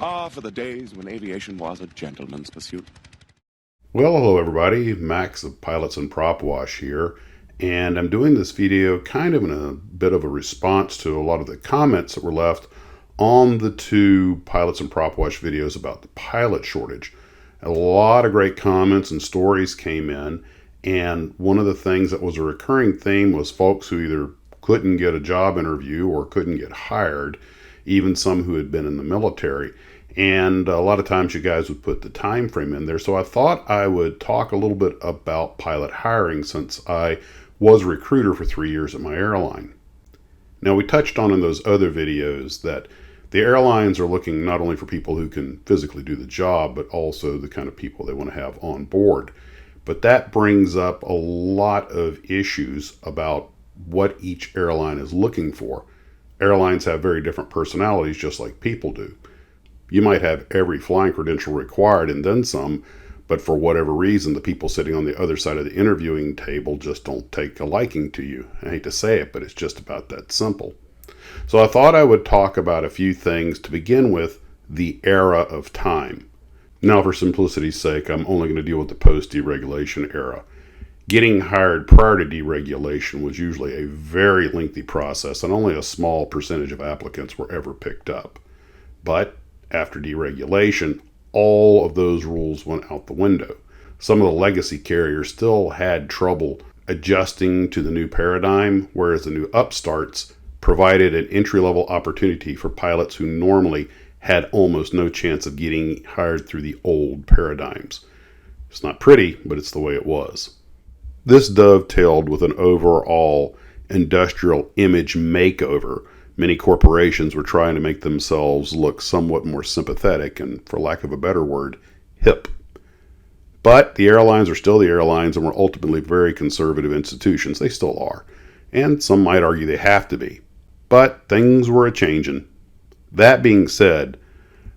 Ah, for the days when aviation was a gentleman's pursuit. Well, hello everybody, Max of Pilots and Prop Wash here, and I'm doing this video kind of in a bit of a response to a lot of the comments that were left on the two Pilots and Prop Wash videos about the pilot shortage. A lot of great comments and stories came in, and one of the things that was a recurring theme was folks who either couldn't get a job interview or couldn't get hired, even some who had been in the military. And a lot of times you guys would put the time frame in there. So I thought I would talk a little bit about pilot hiring since I was a recruiter for 3 years at my airline. Now, we touched on in those other videos that the airlines are looking not only for people who can physically do the job, but also the kind of people they want to have on board. But that brings up a lot of issues about what each airline is looking for. Airlines have very different personalities, just like people do. You might have every flying credential required and then some, but for whatever reason, the people sitting on the other side of the interviewing table just don't take a liking to you. I hate to say it, but it's just about that simple. So I thought I would talk about a few things to begin with, the era of time. Now, for simplicity's sake, I'm only going to deal with the post-deregulation era. Getting hired prior to deregulation was usually a very lengthy process, and only a small percentage of applicants were ever picked up. But after deregulation, all of those rules went out the window. Some of the legacy carriers still had trouble adjusting to the new paradigm, whereas the new upstarts provided an entry-level opportunity for pilots who normally had almost no chance of getting hired through the old paradigms. It's not pretty, but it's the way it was. This dovetailed with an overall industrial image makeover. Many corporations were trying to make themselves look somewhat more sympathetic and, for lack of a better word, hip. But the airlines are still the airlines and were ultimately very conservative institutions. They still are. And some might argue they have to be. But things were a-changin'. That being said,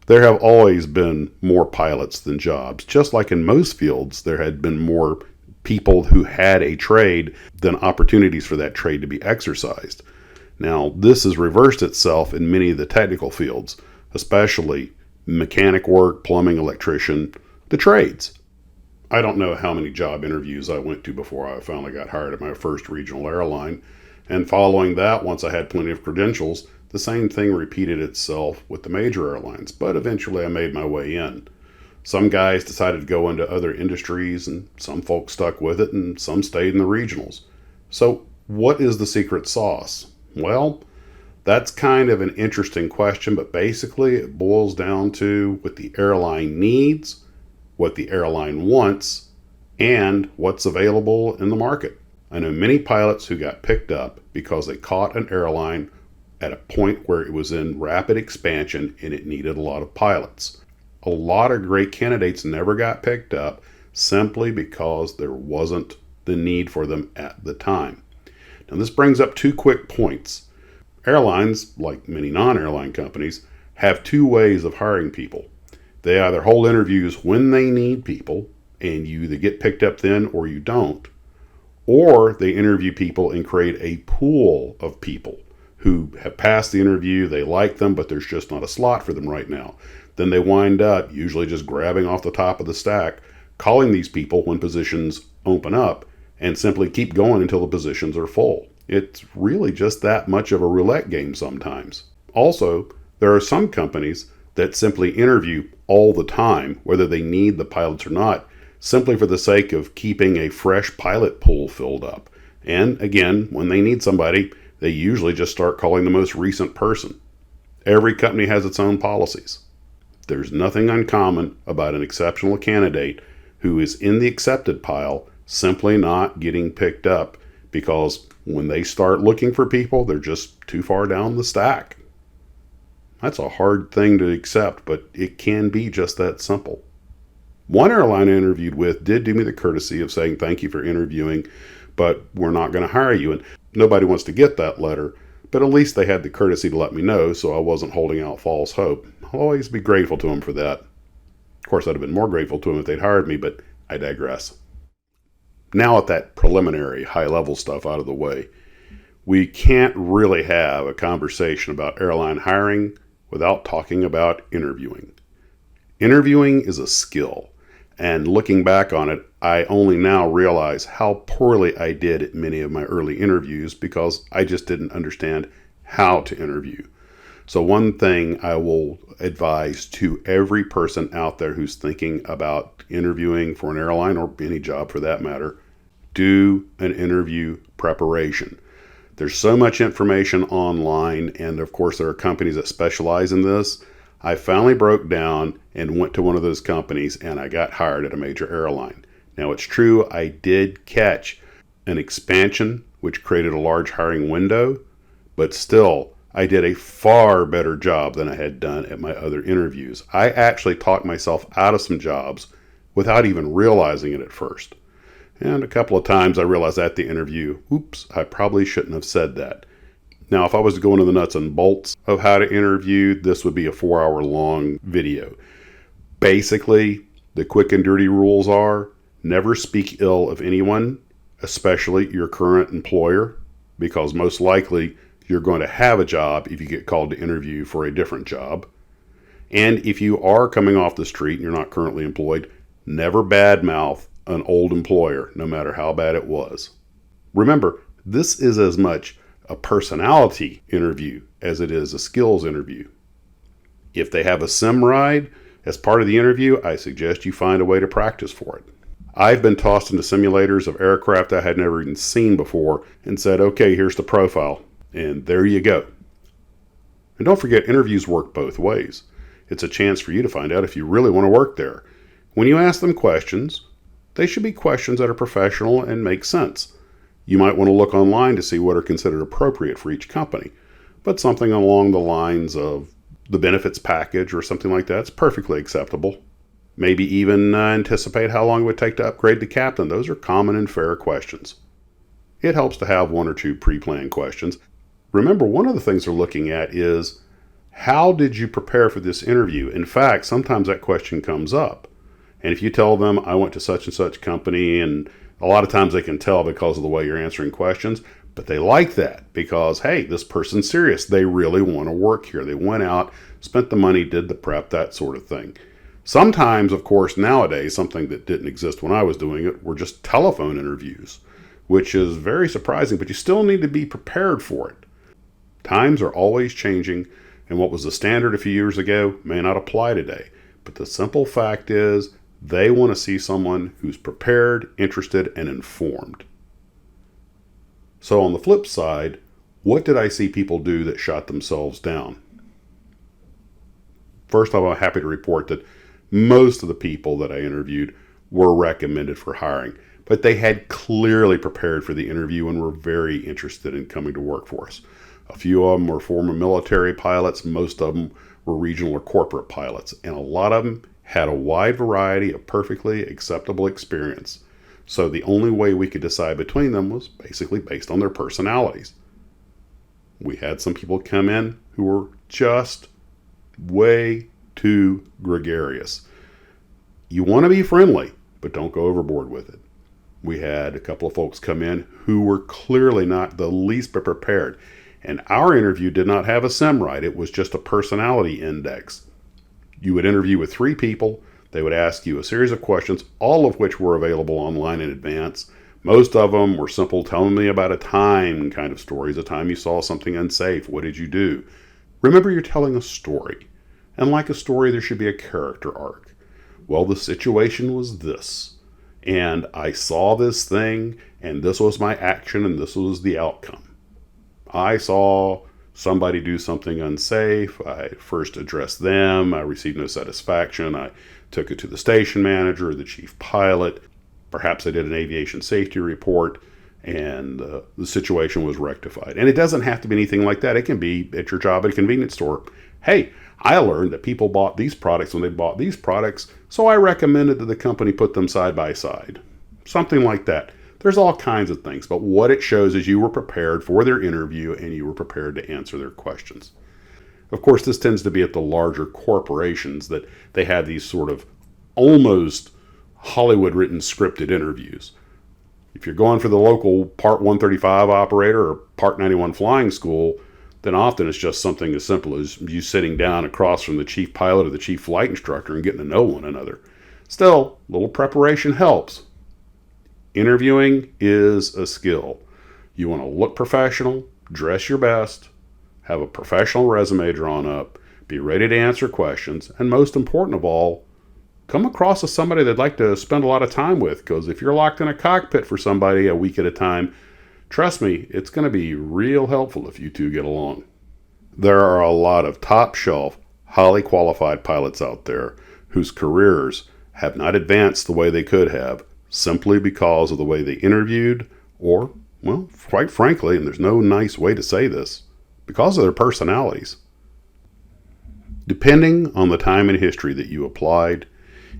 there have always been more pilots than jobs. Just like in most fields, there had been more people who had a trade than opportunities for that trade to be exercised. Now, this has reversed itself in many of the technical fields, especially mechanic work, plumbing, electrician, the trades. I don't know how many job interviews I went to before I finally got hired at my first regional airline. And following that, once I had plenty of credentials, the same thing repeated itself with the major airlines. But eventually I made my way in. Some guys decided to go into other industries, and some folks stuck with it, and some stayed in the regionals. So what is the secret sauce? Well, that's kind of an interesting question, but basically it boils down to what the airline needs, what the airline wants, and what's available in the market. I know many pilots who got picked up because they caught an airline at a point where it was in rapid expansion and it needed a lot of pilots. A lot of great candidates never got picked up simply because there wasn't the need for them at the time. Now, this brings up two quick points. Airlines, like many non-airline companies, have two ways of hiring people. They either hold interviews when they need people, and you either get picked up then or you don't, or they interview people and create a pool of people who have passed the interview, they like them, but there's just not a slot for them right now. Then they wind up usually just grabbing off the top of the stack, calling these people when positions open up, and simply keep going until the positions are full. It's really just that much of a roulette game sometimes. Also, there are some companies that simply interview all the time, whether they need the pilots or not, simply for the sake of keeping a fresh pilot pool filled up. And again, when they need somebody, they usually just start calling the most recent person. Every company has its own policies. There's nothing uncommon about an exceptional candidate who is in the accepted pile simply not getting picked up because when they start looking for people, they're just too far down the stack. That's a hard thing to accept, but it can be just that simple. One airline I interviewed with did do me the courtesy of saying, "Thank you for interviewing, but we're not going to hire you." And nobody wants to get that letter, but at least they had the courtesy to let me know, so I wasn't holding out false hope. I'll always be grateful to them for that. Of course, I'd have been more grateful to them if they'd hired me, but I digress. Now with that preliminary high-level stuff out of the way, we can't really have a conversation about airline hiring without talking about interviewing. Interviewing is a skill, and looking back on it, I only now realize how poorly I did at many of my early interviews because I just didn't understand how to interview. So one thing I will advise to every person out there who's thinking about interviewing for an airline or any job for that matter, do an interview preparation. There's so much information online, and of course there are companies that specialize in this. I finally broke down and went to one of those companies, and I got hired at a major airline. Now it's true, I did catch an expansion which created a large hiring window, but still I did a far better job than I had done at my other interviews. I actually talked myself out of some jobs without even realizing it at first. And a couple of times I realized at the interview, oops, I probably shouldn't have said that. Now, if I was to go into the nuts and bolts of how to interview, this would be a 4-hour long video. Basically, the quick and dirty rules are never speak ill of anyone, especially your current employer, because most likely you're going to have a job if you get called to interview for a different job. And if you are coming off the street and you're not currently employed, never badmouth an old employer, no matter how bad it was. Remember, this is as much a personality interview as it is a skills interview. If they have a sim ride as part of the interview, I suggest you find a way to practice for it. I've been tossed into simulators of aircraft I had never even seen before and said, okay, here's the profile. And there you go. And don't forget, interviews work both ways. It's a chance for you to find out if you really want to work there. When you ask them questions, they should be questions that are professional and make sense. You might want to look online to see what are considered appropriate for each company, but something along the lines of the benefits package or something like that is perfectly acceptable. Maybe even anticipate how long it would take to upgrade to captain. Those are common and fair questions. It helps to have one or two pre-planned questions. Remember, one of the things they're looking at is, how did you prepare for this interview? In fact, sometimes that question comes up. And if you tell them, I went to such and such company, and a lot of times they can tell because of the way you're answering questions, but they like that because, hey, this person's serious. They really want to work here. They went out, spent the money, did the prep, that sort of thing. Sometimes, of course, nowadays, something that didn't exist when I was doing it were just telephone interviews, which is very surprising, but you still need to be prepared for it. Times are always changing, and what was the standard a few years ago may not apply today. But the simple fact is, they want to see someone who's prepared, interested, and informed. So on the flip side, what did I see people do that shot themselves down? First, I'm happy to report that most of the people that I interviewed were recommended for hiring, but they had clearly prepared for the interview and were very interested in coming to work for us. A few of them were former military pilots, most of them were regional or corporate pilots, and a lot of them had a wide variety of perfectly acceptable experience. So the only way we could decide between them was basically based on their personalities. We had some people come in who were just way too gregarious. You want to be friendly, but don't go overboard with it. We had a couple of folks come in who were clearly not the least bit prepared. And our interview did not have a sim ride. It was just a personality index. You would interview with 3 people. They would ask you a series of questions, all of which were available online in advance. Most of them were simple, telling me about a time kind of stories, a time you saw something unsafe. What did you do? Remember, you're telling a story. And like a story, there should be a character arc. Well, the situation was this. And I saw this thing, and this was my action, and this was the outcome. I saw somebody do something unsafe. I first addressed them. I received no satisfaction. I took it to the station manager, the chief pilot. Perhaps I did an aviation safety report, and the situation was rectified. And it doesn't have to be anything like that. It can be at your job at a convenience store. Hey, I learned that people bought these products when they bought these products, so I recommended that the company put them side by side. Something like that. There's all kinds of things, but what it shows is you were prepared for their interview and you were prepared to answer their questions. Of course, this tends to be at the larger corporations that they have these sort of almost Hollywood-written scripted interviews. If you're going for the local Part 135 operator or Part 91 flying school, then often it's just something as simple as you sitting down across from the chief pilot or the chief flight instructor and getting to know one another. Still, a little preparation helps. Interviewing is a skill. You want to look professional, dress your best, have a professional resume drawn up, be ready to answer questions, and most important of all, come across as somebody they'd like to spend a lot of time with, because if you're locked in a cockpit for somebody a week at a time, trust me, it's going to be real helpful if you two get along. There are a lot of top-shelf, highly qualified pilots out there whose careers have not advanced the way they could have simply because of the way they interviewed, or, well, quite frankly, and there's no nice way to say this, because of their personalities. Depending on the time in history that you applied,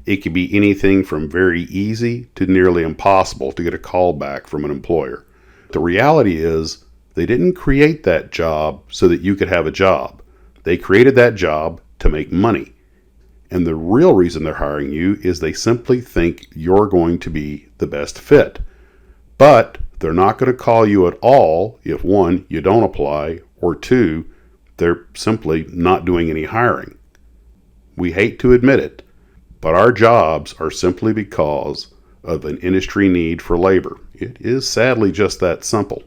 it could be anything from very easy to nearly impossible to get a call back from an employer. The reality is, they didn't create that job so that you could have a job. They created that job to make money. And the real reason they're hiring you is they simply think you're going to be the best fit. But they're not going to call you at all if, one, you don't apply, or two, they're simply not doing any hiring. We hate to admit it, but our jobs are simply because of an industry need for labor. It is sadly just that simple.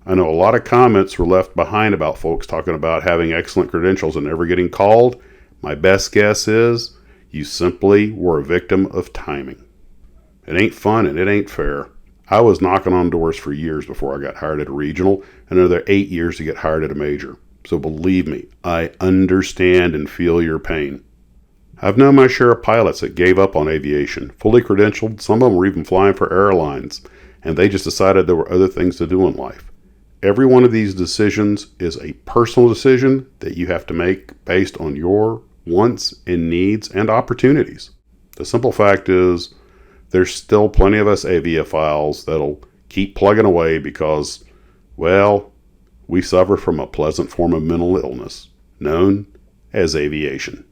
I know a lot of comments were left behind about folks talking about having excellent credentials and never getting called. My best guess is you simply were a victim of timing. It ain't fun and it ain't fair. I was knocking on doors for years before I got hired at a regional, and another 8 years to get hired at a major. So believe me, I understand and feel your pain. I've known my share of pilots that gave up on aviation, fully credentialed. Some of them were even flying for airlines, and they just decided there were other things to do in life. Every one of these decisions is a personal decision that you have to make based on your wants and needs and opportunities. The simple fact is, there's still plenty of us aviophiles that'll keep plugging away because, well, we suffer from a pleasant form of mental illness known as aviation.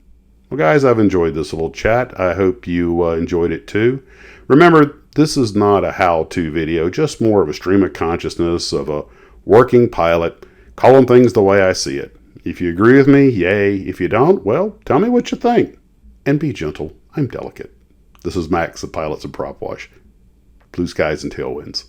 Well, guys, I've enjoyed this little chat. I hope you enjoyed it too. Remember, this is not a how-to video, just more of a stream of consciousness of a working pilot, calling things the way I see it. If you agree with me, yay. If you don't, well, tell me what you think. And be gentle. I'm delicate. This is Max, the Pilots of Prop Wash. Blue skies and tailwinds.